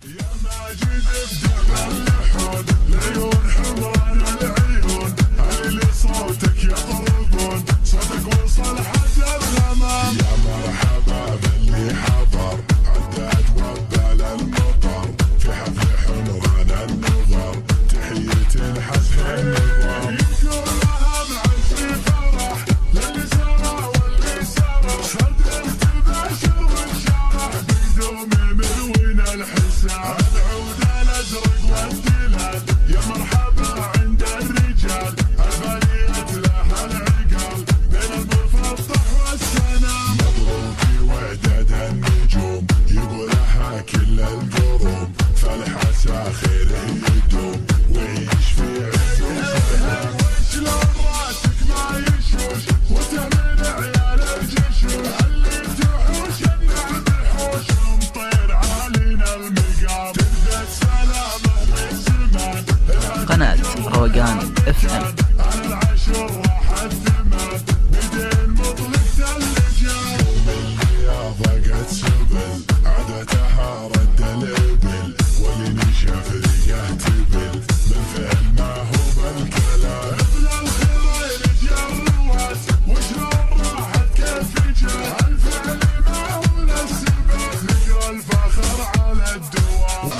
يا ماجد ابدع اللحون لعيون حمران العيون اللي صوتك يطربون صوتك وصل حد الغمام يا مرحبا باللي حضر عداد وبال المطر في حفل حمران النظر تحية الحسن النظام يذكر لها بعز فرح للي سرى واللي سرى صدر تباشر والشرح بقدومي ملوين الحساب العود الازرق والدلال يا مرحبا عند الرجال البنية لها العقال بين المفطح والسنام مبروك وعداد النجوم يقولها كل القروم فالحسا خيره يدوم ويعيش في عز وسلام وشلون راسك ما يشوش وتمن عيال الجشوش اللي تحوش النعم حوش مطير عالينا المقام تبدأ سلامه من زمان قناة روقان FM. العشر راح الثمان بدين مطلق اللجام والرياضة قد سبل عادتها رد الإبل واللي نشاف ريقه تبل بالفعل ما هو بالكلام ابن الخير جرواس وشلون راحت كيف جاء الفعل ما هو للسباق نقرا الفخر على الدوام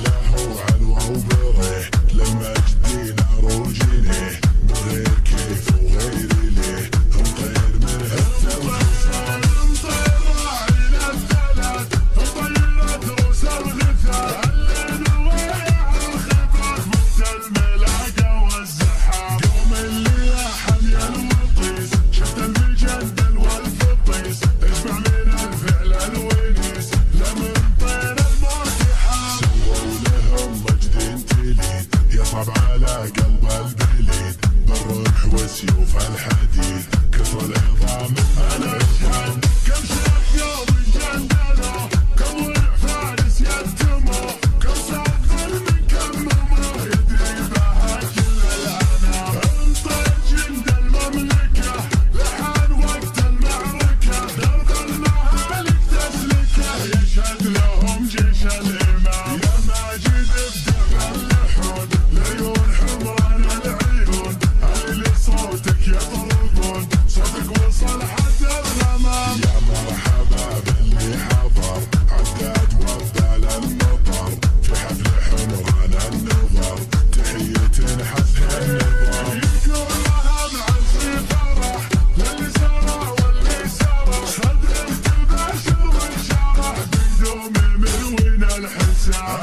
له علوة وبريه للمجد نار وجنيه بغير كيف وغير ليه نطير من التوسان نطير راعينا الثلاث نطير دروس الغثاء الليل ويا الخباث وقت الملاقة والزحام يوم اللي يا حمي الوطيس شفت المجدل والفطيس اشبع من الفعل الونيس لمن طير المرتحام سووا لهم مجد تليد يصعب على قلب البليد بالرمح وسيوف الحديد كثر العظام الاشهاد كم شاف يوم جندله كم ضلع فارس يتمه كم صاف من كممه يدري بها كل الانام انطر جند المملكه لحان وقت المعركه درب المهالك تسلكه يشهد لهم جيش الامام يا ماجد ابدع اللحون لعيون حمران العيون اللي صوتك يطربون صوتك وصل حتى الغمام يا مرحبا باللي حضر عداد وبال المطر في حفل حمران النظر تحية حسن النظام يذكر لها بعز فرح للي سرى واللي سرى صدر تباشر والشرح بقدومي ملوين الحساب